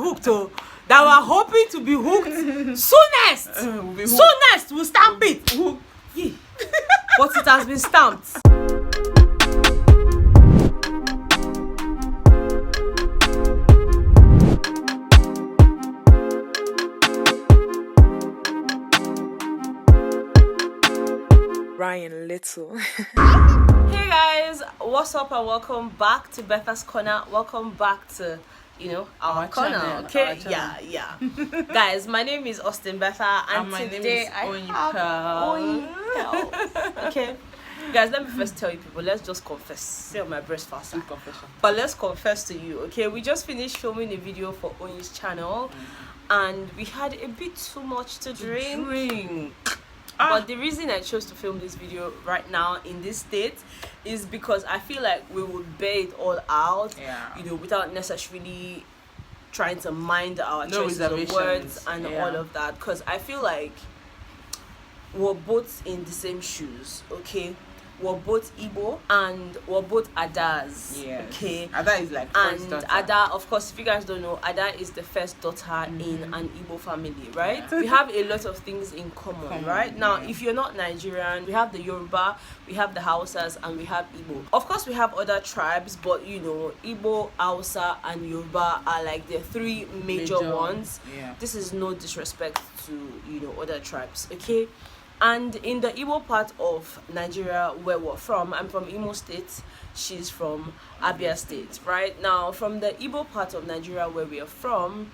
hooked, oh. That we're hoping to be hooked soonest. Soonest, we'll stamp it. Yeah. But it has been stamped. Ryan Little. Hey guys, what's up and welcome back to Betha's Corner. Welcome back to our corner, channel, okay? our channel. Yeah. Guys, my name is Austin Betha and my today name is I have Okay. Guys, let me first tell you people, let's just confess. Say on my breast faster. But let's confess to you, okay? We just finished filming a video for Oyin's channel and we had a bit too much to drink. But the reason I chose to film this video right now in this state is because I feel like we would bear it all out, without necessarily trying to mind our choices of words and all of that. Because I feel like we're both in the same shoes, okay? We're both Igbo and we're both Adas. Yes. Okay. Ada is like first daughter. Ada, of course, if you guys don't know, Ada is the first daughter in an Igbo family, right? Yeah. We have a lot of things in common, right? Now, if you're not Nigerian, we have the Yoruba, we have the Hausas, and we have Igbo. Of course, we have other tribes, but Igbo, Hausa, and Yoruba are like the three major ones. Yeah. This is no disrespect to other tribes, okay? And in the Igbo part of Nigeria where we're from, I'm from Imo State, she's from Abia State, right? Now, from the Igbo part of Nigeria where we are from,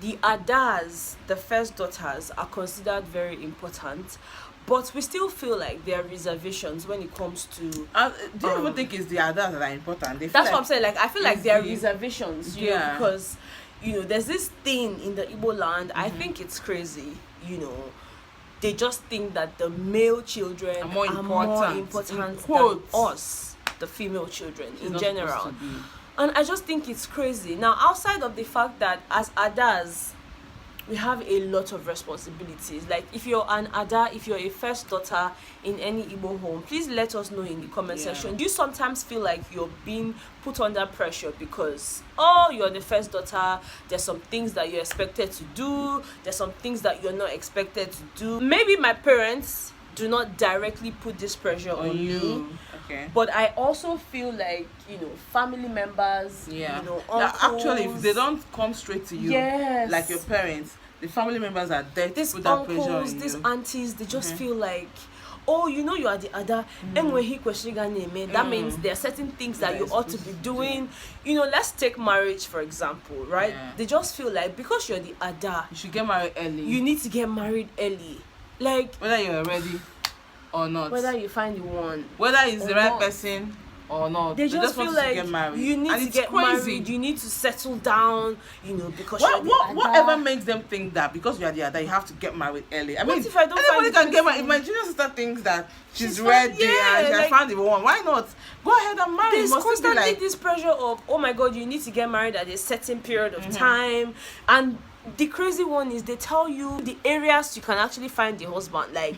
the Adas, the first daughters, are considered very important, but we still feel like there are reservations when it comes to... do you even think it's the Adas that are important? That's what I'm saying. Like, I feel like there are reservations, because, there's this thing in the Igbo land, I think it's crazy, they just think that the male children are more important than us, the female children in general. And I just think it's crazy. Now, outside of the fact that as Adas, we have a lot of responsibilities. Like, if you're an Ada, if you're a first daughter in any Igbo home, please let us know in the comment section. Do you sometimes feel like you're being put under pressure because, you're the first daughter, there's some things that you're expected to do, there's some things that you're not expected to do? Maybe my parents do not directly put this pressure on you. Okay. But I also feel like, family members, uncles. Actually, if they don't come straight to you, like your parents, the family members are there to put that pressure on you. These aunties, they just feel like, you are the Ada. That means there are certain things that you ought to be doing. Let's take marriage, for example, right? Yeah. They just feel like, because you're the Ada, you should get married early. You need to get married early. Like, whether you're ready or not, whether you find the one, whether it's the right person or not, they just feel like you need to get married, you need to settle down, because whatever makes them think that because you are the other, you have to get married early. I mean, if I don't anybody can get married. If my junior sister thinks that she's ready and she has found the one, why not go ahead and marry? There's constantly this pressure of, oh my god, you need to get married at a certain period of time. And the crazy one is they tell you the areas you can actually find the husband. Like,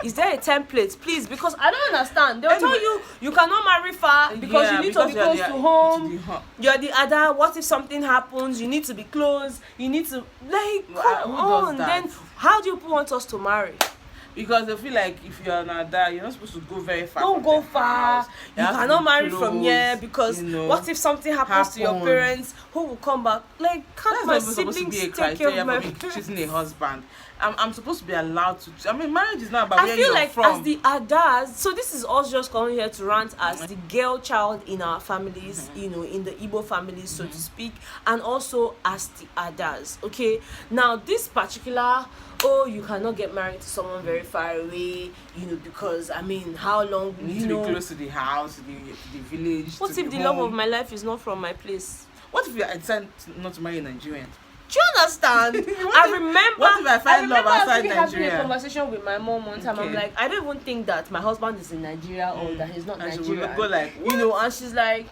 is there a template, please? Because I don't understand. They'll tell you cannot marry far because you need to be close to home. You're the other. What if something happens? You need to be close. You need to, come on. Then how do you want us to marry? Because they feel like if you're an Ada, you're not supposed to go very far. Don't go far. You cannot marry from here because what if something happens to your parents? Who will come back? Like, can't my siblings take care of my parents? Choosing a husband. I'm supposed to be allowed to. I mean, marriage is not about where you're from. I feel like as the Adas, so this is us just coming here to rant as the girl child in our families, in the Igbo families, so to speak, and also as the Adas. Okay, now this particular, you cannot get married to someone very far away, because I mean, how long? You need to be close to the house, the village. What if the love of my life is not from my place? What if you decide not to marry a Nigerian? Do you understand? I remember. What if I find love outside Nigeria? Having a conversation with my mom one time. I'm like, I don't even think that my husband is in Nigeria or that he's not Nigerian. Go like, and she's like,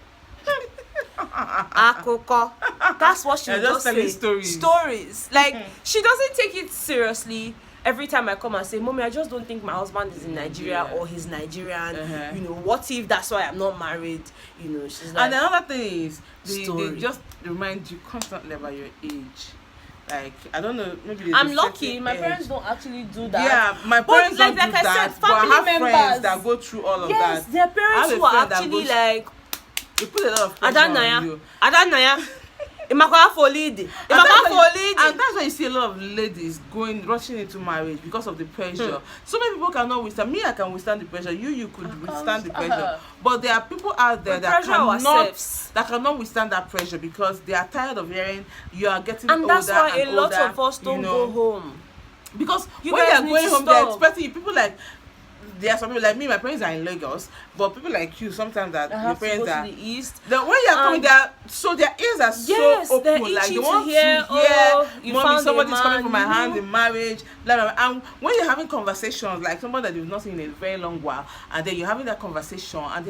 Akoko. That's what she just say. Stories. Like, she doesn't take it seriously. every time I come and say, Mommy, I just don't think my husband is in Nigeria or he's Nigerian. You know, what if that's why I'm not married? You know, she's like. And another thing is, they just remind you constantly about your age. Like, I don't know, maybe I'm lucky. My parents don't actually do that. Yeah, my parents don't do that. But I have friends that go through all of that. Yes, their parents who are actually like. You put a lot of pressure on you. Adanaya. And that's why you see a lot of ladies rushing into marriage because of the pressure. So many people cannot withstand. Me, I can withstand the pressure. You could withstand the pressure. But there are people out there that cannot withstand that pressure because they are tired of hearing you are getting older. And that's why a lot of us don't go home. Because when they are going home, they're expecting you. People like. There are some people like me, my parents are in Lagos, but people like you sometimes that your parents are to the east. When you are coming there, so their ears are so open, like they want to hear, mommy, somebody's coming for my hand in marriage, blah, blah, blah. And when you're having conversations like somebody that you've not seen in a very long while, and then you're having that conversation, and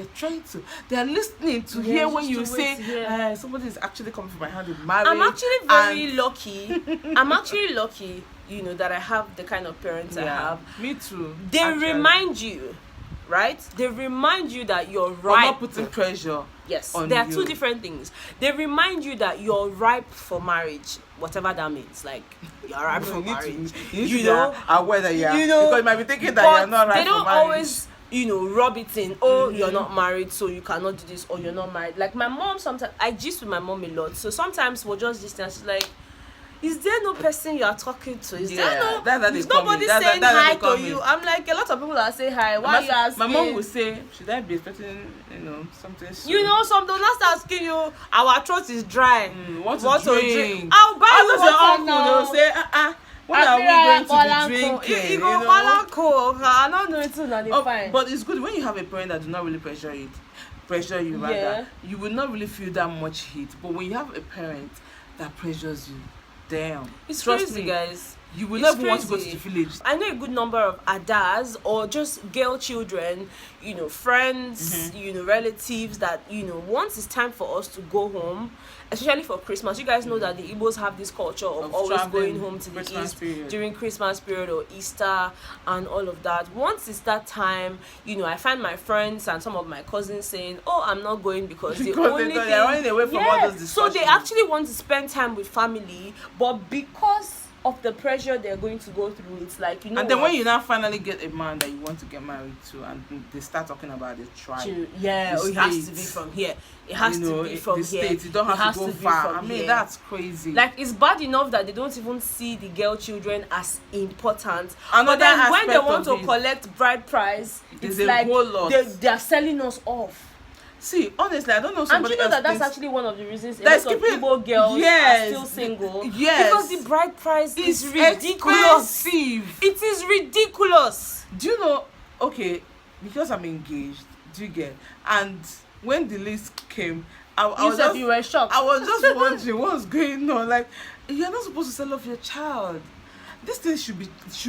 they're listening to hear when you say, somebody is actually coming for my hand in marriage. I'm actually very lucky. I'm actually lucky. You know, that I have the kind of parents I have. Me too. They remind you, right? They remind you that you're ripe. But not putting pressure. Yes, on there are two different things. They remind you that you're ripe for marriage, whatever that means. Like you're ripe for marriage. You know, aware that because you might be thinking that you're not ripe for marriage. They don't always, rub it in. Oh, you're not married, so you cannot do this. Or you're not married. Like my mom, sometimes I gist with my mom a lot. So sometimes we'll just gist and she's like, is there no person you are talking to? Is there no? Is nobody saying hi to you? I'm like, a lot of people that say hi. Why are you asking? My mom will say, should I be expecting, something soon? Some don't last asking you, our throat is dry. What to drink? I'll buy you water now. They'll say, when are we going to be drinking? I'm not doing it fine. But it's good when you have a parent that do not really pressure you rather. You will not really feel that much heat. But when you have a parent that pressures you, damn, it's crazy, guys. You will never want to go to the village. I know a good number of adas or just girl children, friends, relatives that, once it's time for us to go home, especially for Christmas. You guys know that the Igbos have this culture of always going home to the east during Christmas period or Easter and all of that. Once it's that time, I find my friends and some of my cousins saying, oh, I'm not going because they're running away from all those discussions. So they actually want to spend time with family, but because of the pressure they're going to go through, it's like, and then when you now finally get a man that you want to get married to and they start talking about the tribe, it has to be from here, it has to be from the here, states. You don't have to go far. I mean, that's crazy. Like, it's bad enough that they don't even see the girl children as important, but then when they want to collect bride price, it's like a whole lot. They're selling us off. See, honestly, I don't know somebody else. And do you know that's actually one of the reasons a lot of Igbo girls are still single? Yes. Because the bride price is ridiculous. Expensive. It is ridiculous. Do you know, okay, because I'm engaged, do you get? And when the list came, you were shocked. I was just wondering what's going on. Like, you're not supposed to sell off your child. This thing should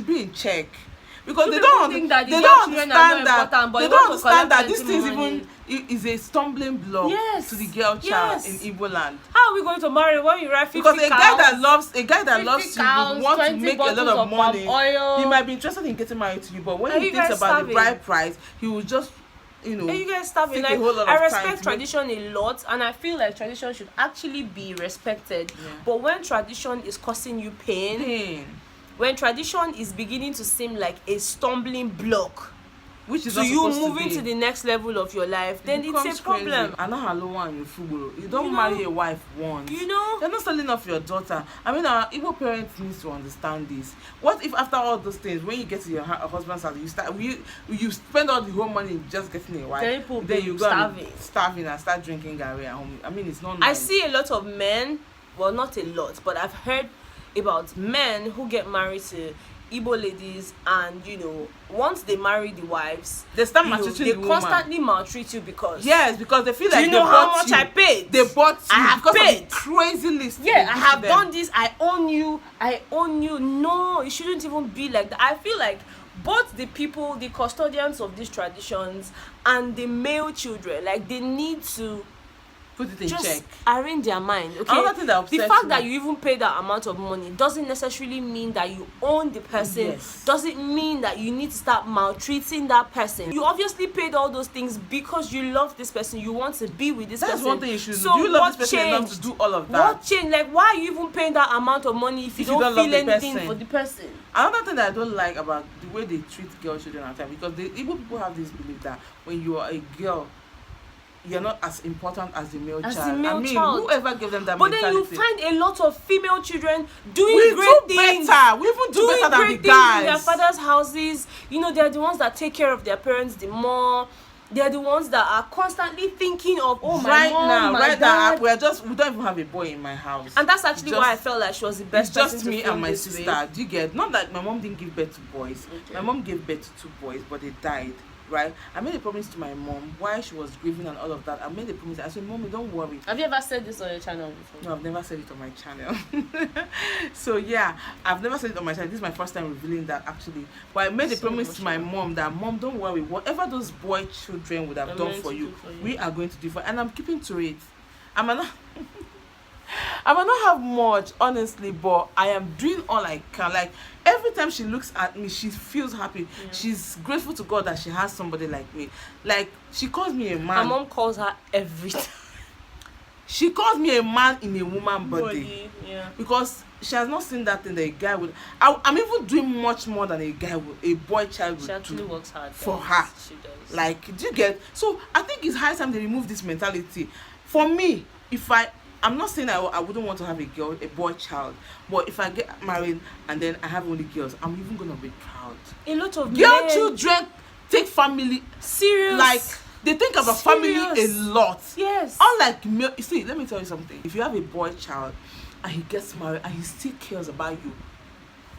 be in check. Because they don't understand that this thing is a stumbling block to the girl child in Igbo land. How are we going to marry when you write 50 because a guy that loves you cows, would want to make a lot of money. He might be interested in getting married to you, but when he thinks about the bride price, he will just you guys starving. Like, I respect tradition a lot, and I feel like tradition should actually be respected. But when tradition is causing you pain, when tradition is beginning to seem like a stumbling block, which is to you moving to the next level of your life, then it's a problem. You don't marry a wife once. You're not selling off your daughter. I mean, our Igbo parents need to understand this. What if after all those things, when you get to your husband's house, you spend all the whole money just getting a wife, then you go starving and start drinking garri at home? I mean, it's not nice. I see a lot of men, well, not a lot, but I've heard about men who get married to Igbo ladies, and once they marry the wives, they start maltreating the woman. They constantly maltreat you because because they feel like you know how much I paid. They bought you. I have paid. Of the crazy list. I have done this. I own you. No, it shouldn't even be like that. I feel like both the people, the custodians of these traditions, and the male children, like, they need to put it in just check. arrange their mind. Okay, another thing that upsets the fact me, that you even pay that amount of money doesn't necessarily mean that you own the person. Yes. Doesn't mean that you need to start maltreating that person. You obviously paid all those things because you love this person, you want to be with this person. That's one thing you should do. So Do you love this person changed? enough to do all of that? What changed? Like, why are you even paying that amount of money if you don't feel anything for the person? Another thing that I don't like about the way they treat girl children at times, because the Igbo people have this belief that when you are a girl, you're not as important as the male child. I mean, whoever gave them that mentality. But then you find a lot of female children doing great things. Better. We even do better than the guys. In their father's houses. You know, they're the ones that take care of their parents the more. They're the ones that are constantly thinking of, oh, my mom, my dad. We don't even have a boy in my house. And that's actually why I felt like she was the best person just to me film and my this sister. with. Do you get? Not that my mom didn't give birth to boys. Okay. My mom gave birth to 2 boys, but they died. Right? I made a promise to my mom while she was grieving and all of that. I made a promise. I said, Mommy, don't worry. Have you ever said this on your channel before? No, I've never said it on my channel. So yeah, I've never said it on my channel. This is my first time revealing that actually. But I made a promise to my mom that, Mom, don't worry. Whatever those boy children would have done for you, we are going to do for you. And I'm keeping to it. I might not have much, honestly, but I am doing all I can. Like, every time she looks at me, she feels happy. Yeah. She's grateful to God that she has somebody like me. Like, she calls me a man. My mom calls her every time. She calls me a man in a woman body. Yeah. Because she has not seen that thing that a guy would. I'm even doing much more than a boy child would do. She actually works hard for her. She does. Like, do you get? So I think it's high time they remove this mentality. For me, I'm not saying I wouldn't want to have a boy child, but if I get married and then I have only girls, I'm even gonna be proud. A lot of girl children take family serious. Like, they think about family a lot. Yes. Unlike male, you see, let me tell you something. If you have a boy child and he gets married and he still cares about you,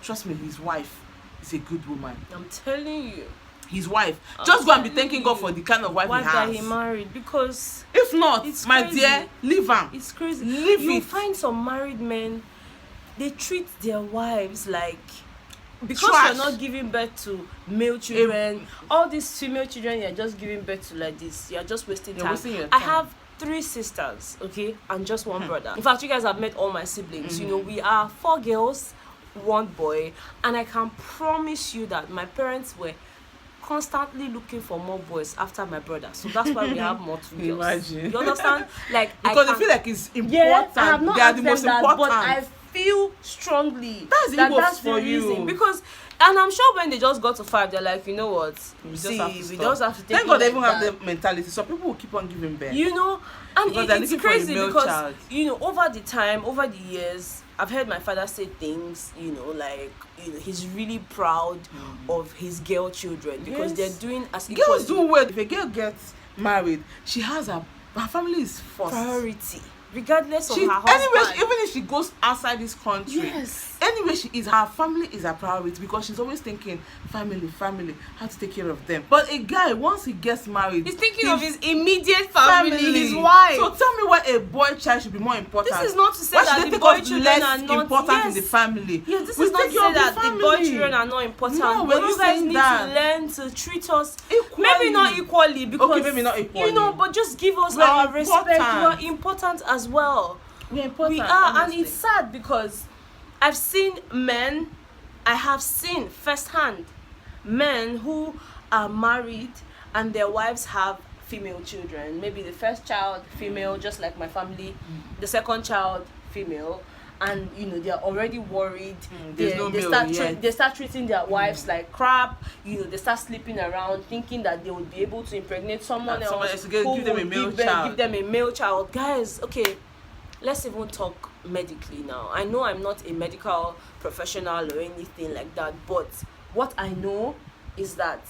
trust me, his wife is a good woman. I'm telling you. His wife. Just go and be thanking God for the kind of wife he has. That he married, because if not, my crazy. dear, leave him. It's crazy. You find some married men, they treat their wives like, because trash. You're not giving birth to male children, all these female children you're just giving birth to like this, you're just wasting time. I have 3 sisters, okay, and just 1 brother. In fact, you guys have met all my siblings. You know, we are 4 girls, 1 boy, and I can promise you that my parents were constantly looking for more boys after my brother, so that's why we have more 2 girls. Imagine. You understand? Like, because they feel like it's important. Yeah, I have not they are the most important. But I feel strongly that's the reason. You. Because, and I'm sure when they just got to 5, they're like, you know what? We just have to take. Thank God they even have the mentality. So people will keep on giving birth. You know, and it's crazy because you know, over the years, I've heard my father say things, you know, like, you know, he's really proud of his girl children because they're doing as girls do well. If a girl gets married, she has her family is first priority, regardless of her husband. Anyway, even if she goes outside this country, anyway she is, her family is her priority because she's always thinking family, how to take care of them. But a guy, once he gets married, he's thinking of his immediate family, his wife. So tell me why a boy child should be more important. This is not to say that the boy children are not important in the family. Yes, this is not to say that the boy children are not important. No, but you guys need to learn to treat us equally. Maybe not equally, because okay, maybe not equally. You know, but just give us our respect. We are important as well. We are important. We are, honestly. And it's sad because I have seen firsthand men who are married and their wives have female children. Maybe the first child female, just like my family, the second child female, and you know they're already worried. They start treating their wives like crap. You know, they start sleeping around, thinking that they would be able to impregnate someone else who give them a male child. Give them a male child. Guys, okay, let's even talk medically now. I know I'm not a medical professional or anything like that, but what I know is that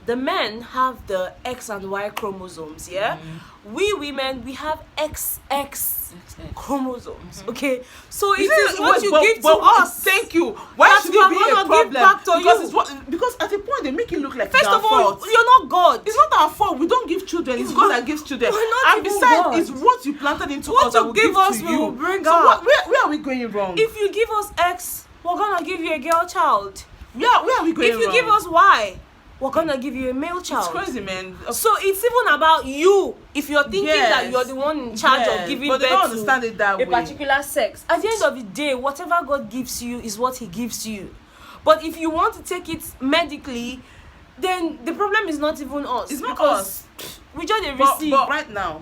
the men have the X and Y chromosomes, yeah? We women, we have XX chromosomes, okay? So it is what you give to us. Thank you. Why should it be a problem? Because at a point they make it look like first of all, you're not God. It's not our fault. We don't give children. It's God that gives children. And besides, it's what you planted into us that will give us to you. So where are we going wrong? If you give us X, we're gonna give you a girl child. Where are we going wrong? If you give us Y, we're gonna give you a male child. It's crazy, man. So it's even about you. If you're thinking that you're the one in charge of giving birth to a particular sex, at the end of the day, whatever God gives you is what He gives you. But if you want to take it medically, then the problem is not even us. It's not us. We just receive. But right now,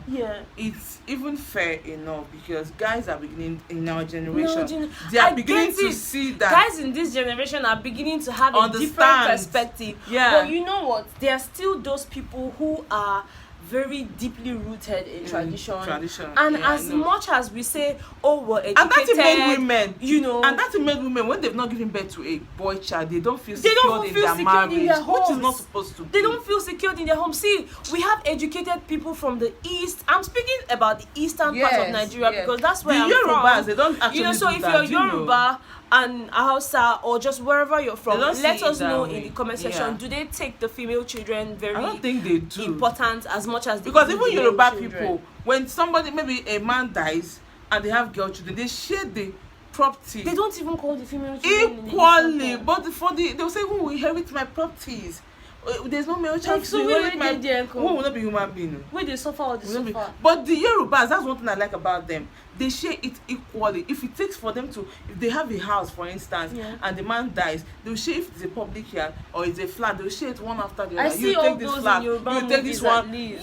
it's even fair enough because guys are beginning in our generation. They are beginning to see that guys in this generation are beginning to have a different perspective. Yeah. But you know what? There are still those people who are very deeply rooted in tradition. And as much as we say, oh, we're educated, and that made women, you know, and that made women when they've not given birth to a boy child, they don't feel secured in their marriage, which is not supposed to be. They don't feel secured in their home. See, we have educated people from the east. I'm speaking about the eastern part of Nigeria because that's where I'm from. They don't actually so if you're Yoruba and Hausa or just wherever you're from, let us know in the comment section. Do they take the female children very I don't think they do. important as much as they because do even the Yoruba children. people, when somebody, maybe a man dies and they have girl children, they share the property. They don't even call the female children equally, but they'll say, who will inherit my properties? There's no male child to inherit my. Who will not be human being? Where they suffer or they suffer. But the Yorubas, that's one thing I like about them. They share it equally. If it takes for them to, if they have a house, for instance, and the man dies, they'll share if it's a public yard or it's a flat. They'll share it one after the other. I see you all take this those flat, in Yoruba you take this one. Yes,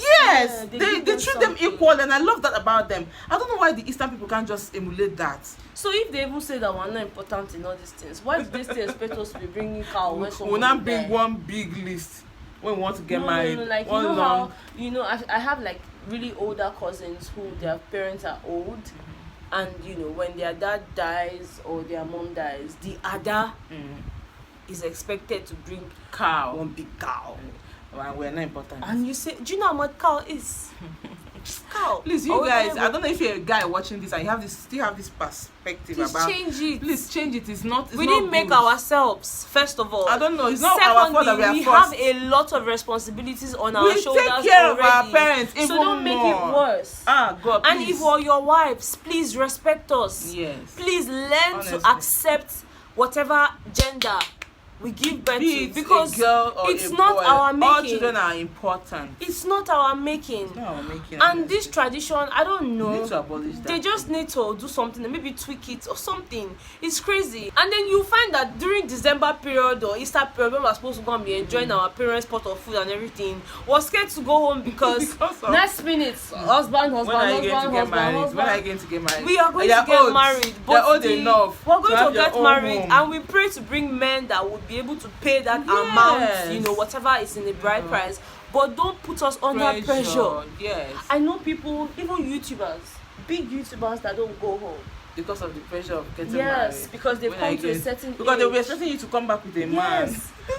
yeah, they treat them equal, and I love that about them. I don't know why the Eastern people can't just emulate that. So if they even say that we're not important in all these things, why do they still expect us to be bringing cow when someone we'll not bring one big list when we want to get married. No, like one you know long. how I have like really older cousins who their parents are old, and when their dad dies or their mom dies, the other is expected to bring one big cow. Well, we're not important. And you say, do you know how much cow is? Cow. Please, you guys, I don't know if you're a guy watching this and you still have this perspective about. Change it. Please change it. It's not. We didn't make ourselves. First of all, I don't know. It's not our fault that we are we forced. have a lot of responsibilities on our shoulders already. We take care already, of our parents. So don't make it worse. God, please. And if we're your wives, please respect us. Yes. Please learn to accept whatever gender we give birth to, because it's not our making. All children are important. It's not our making. It's not our making. And this tradition, I don't know. They need to abolish that. They just need to do something, maybe tweak it or something. It's crazy. And then you find that during December period or Easter period, when we're supposed to go and be enjoying our parents' pot of food and everything, we're scared to go home because next minute, husband. When are you going to get married? We are going to get married. They're old enough. We're going to get married, and we pray to bring men that would be able to pay that amount, whatever is in the bride price. But don't put us under pressure. Yes. I know people, even YouTubers, big YouTubers that don't go home because of the pressure of getting married. Yes, because they've come to a certain age. Because they'll be expecting you to come back with a man.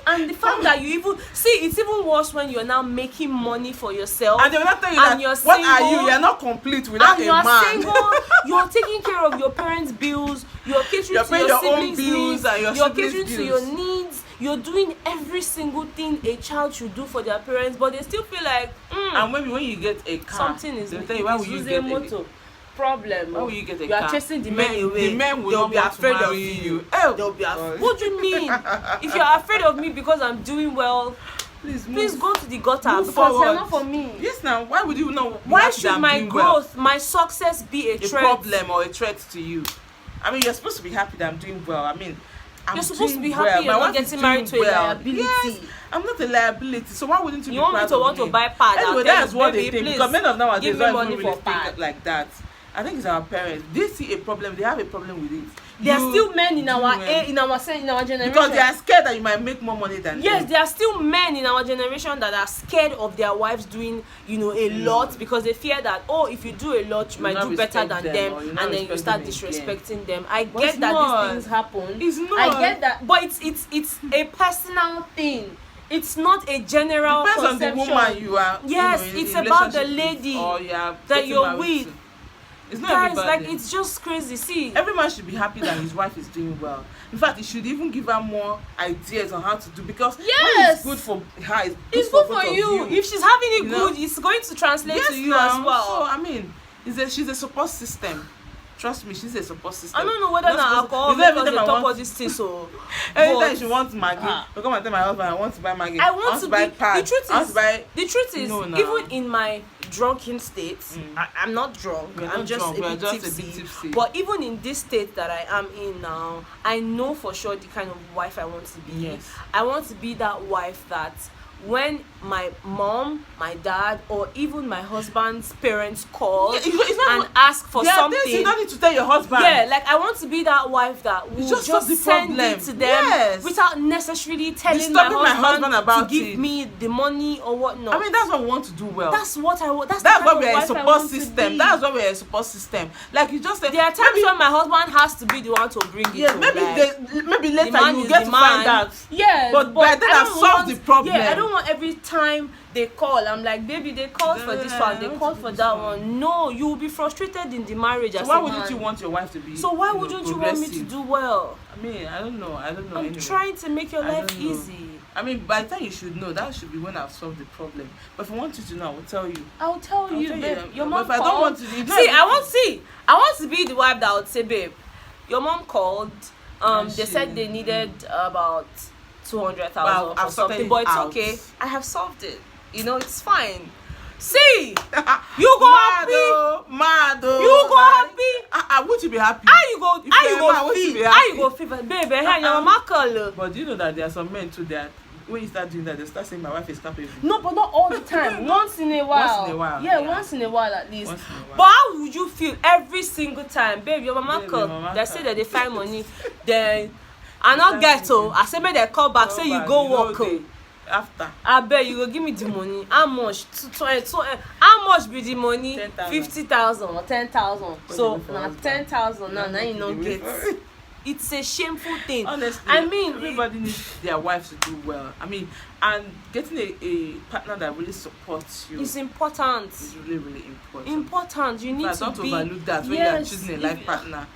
And the fact that you even see, it's even worse when you're now making money for yourself. And they will not tell you that you're what single, are you? You're not complete without and a you're man. Single, you're taking care of your parents' bills, you're catering to your siblings' needs, you're catering to your needs. You're doing every single thing a child should do for their parents, but they still feel like and maybe when you get a car, something is they'll tell you, why will you get a problem? Why will you get a you car? are chasing the men away. The men will they'll not be afraid of you. They'll be what do you mean? If you're afraid of me because I'm doing well, please go to the gutter because they're not for me. Yes, now why would you know? Why should my growth, my success be a problem or a threat to you? I mean, you're supposed to be happy that I'm doing well. I mean, you're supposed to be happy you're not getting married to a liability. Yes, I'm not a liability, so why wouldn't you be want me to want to buy pad? Anyway, that's what they think. Because men of nowadays don't even really think like that. I think it's our parents. They see a problem. They have a problem with it. There are still men in our generation because they are scared that you might make more money than them. Yes, there are still men in our generation that are scared of their wives doing a lot because they fear that if you do a lot you might do better than them and then you start disrespecting them. I get that these things happen. It's not. I get that, but it's a personal thing. It's not a general conception. Depends on the woman you are. Yes, it's about the lady that you're with. It's not guys, everybody. like, it's just crazy. See, every man should be happy that his wife is doing well. In fact, he should even give her more ideas on how to do, because when it's good for her, it's good for you. If she's having it good, it's going to translate to you as well. So I mean, she's a support system. Trust me, she's a support system. I don't know whether na alcohol because they talk all these things. So anytime she wants Maggie, I come and tell my husband I want to buy Maggie. I want to buy pads. The truth is, no, even in my drunken state, I'm not drunk. I'm just a bit tipsy. But even in this state that I am in now, I know for sure the kind of wife I want to be. Yes. I want to be that wife that when my mom, my dad, or even my husband's parents call and ask for something, you don't need to tell your husband. Yeah, like I want to be that wife that will just send it to them without necessarily telling my husband about to give me the money or whatnot. I mean, that's what we want to do well. That's what I want. That's why we're a support system. That's why we're a support system. Like you just said, there are times when my husband has to be the one to bring it. Yeah, maybe later you get to find out. Yeah, but by then I've solved the problem. Yeah, I don't want every time they call, I'm like, baby, they called for this one, they called for that one. No, you will be frustrated in the marriage. So why wouldn't you want your wife to be? So why wouldn't you want me to do well? I mean, I don't know. I'm trying to make your life easy. I mean, by the time you should know, that should be when I've solved the problem. But if I want you to know, I will tell you. I'll tell you, babe. Your mom if I don't want to, I want to be the wife that would say, babe, your mom called. They said they needed about 200,000 or something, but it's okay. I have solved it. You know, it's fine. See, you go happy. You go happy. Would you be happy? How you go feel, baby? Your mama call. But do you know that there are some men too that when you start doing that, they start saying my wife is capable. No, but not all the time. Once in a while. Yeah, once in a while at least. But how would you feel every single time, babe? Your mama call. They say that they find money. Then I not get to. I say make they call back. Say you go work. After I bet you go give me the money. How much? How much be the money? 50,000 or 10,000. So now 10,000 now you don't get. It's a shameful thing. Honestly, I mean, everybody needs their wives to do well. I mean, and getting a partner that really supports you is important. It's really, really important. You need to don't overlook that when you're choosing a life partner.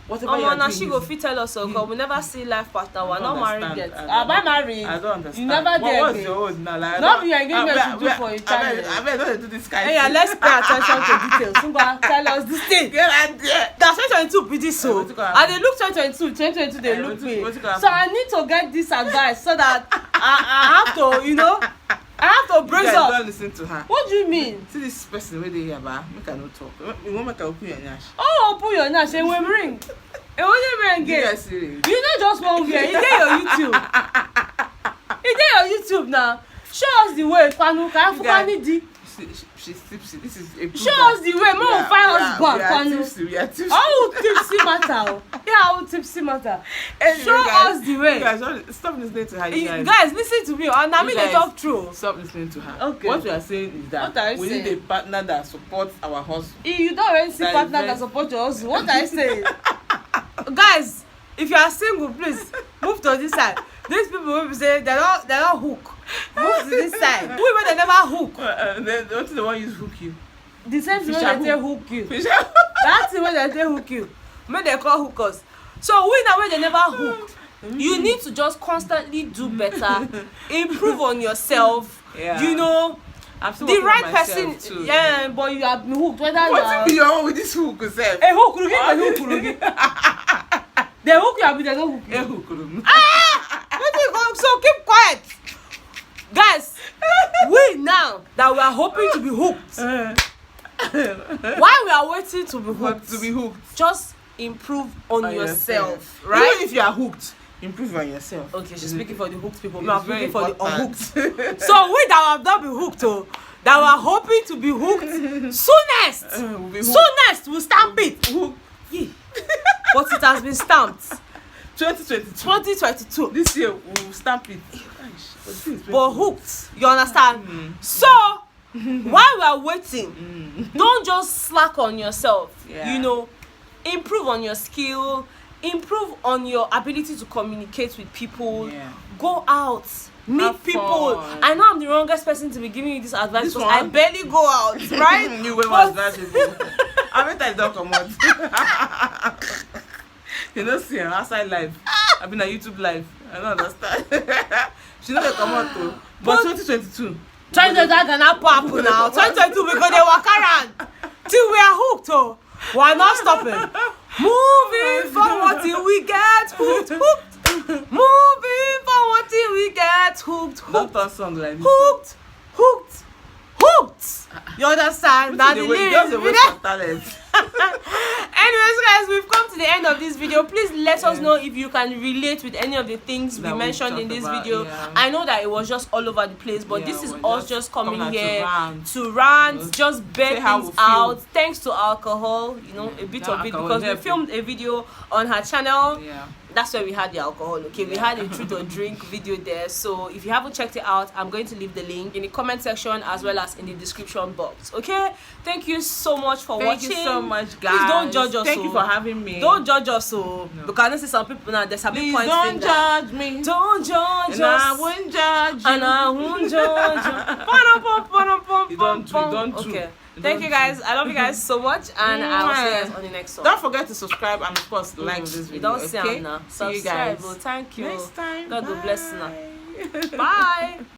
Whatever you're doing, she go fit tell us because we never see life partner. We're not married yet. Am I married? I don't understand. You never did. What's your own now? Like, not be engagement to do for each other. I don't do this kind. Hey, let's pay attention to details. Simba, tell us this thing. That's 2022 be this so. And they look 2022, they look me. So I need to get this advice so that I have to, you know. I have to brace up. Don't listen to her. What do you mean? See this person where they here, ba? Make her not talk. You want make her open your nyash. Oh, open your nyash. It will ring. It will ring again. You know just one way. You get your YouTube. You get your YouTube now. Show us the way. Panu, can you find She's tipsy. This is a show us the way. Mom will find us back. Panu. We are tipsy. Oh, tipsy matter. Yeah, tipsy matter. Show us the way. You guys, stop listening to her. You guys, listen to me. And I mean, they talk true. Stop listening to her. Okay. What we are saying is that we need a partner that supports our hustle. You don't already see partner that supports your hustle. What I say? Guys, if you are single, please move to this side. These people will say they're not hook. Move to this side. Women they never hook. What's the one you hook you? The same thing when they say hook you. That's the way they say hook you. When they call hookers. So we now when they never hook. You need to just constantly do better, improve on yourself. Yeah. You know. The right person, too. Yeah, but you have been hooked. Whether what you are with this hook, yourself? A hook, they hook you, they don't hook you. A hook, so keep quiet, guys. We now that we are hoping to be hooked, while we are waiting to be hooked, just improve on yourself, right? Even if you are hooked, improve on yourself. Okay, she's speaking for the hooked people. I'm speaking for the unhooked. So we that have not been hooked, that we are hoping to be hooked, soonest we'll stamp it. Yeah. But it has been stamped. 2022. This year we'll stamp it. But hooked, you understand? So while we are waiting, don't just slack on yourself. Yeah. You know, improve on your skill. Improve on your ability to communicate with people. Yeah. Go out, meet people. I know I'm the wrongest person to be giving you this advice because I barely go out, right? You were more advice. I bet I don't come out. You know, see her outside live. I've been on YouTube live. I don't understand. She's not gonna come out though. But 2022. 2022 gonna pop now. 2022 because they walk around till we are hooked. We are not stopping. Moving forward till we get hooked. Moving forward till we get hooked. Don't turn song like this. Hooked. You understand? Now the lyrics. Anyways, guys, we've come to the end of this video. Please let us know if you can relate with any of the things we mentioned in this video. Yeah. I know that it was just all over the place, but this is us just coming here to rant, just beg things out. Thanks to alcohol, you know, a bit of it, because we filmed a video on her channel. Yeah. That's where we had the alcohol, okay? We had a truth or drink video there. So if you haven't checked it out, I'm going to leave the link in the comment section as well as in the description box, okay? Thank you so much for watching. Thank you so much, guys. Please don't judge us. Thank you for having me. Don't judge us, so because I see some people now, there's a big point. Don't judge me. Don't judge us. And I won't judge you. And I won't judge you. Don't do. Okay. Thank you guys. I love you guys so much, and I will see you guys on the next one. Don't forget to subscribe and of course like this video. Don't say okay? now. See you guys. Thank you. Next time. God will bless you now. Bye.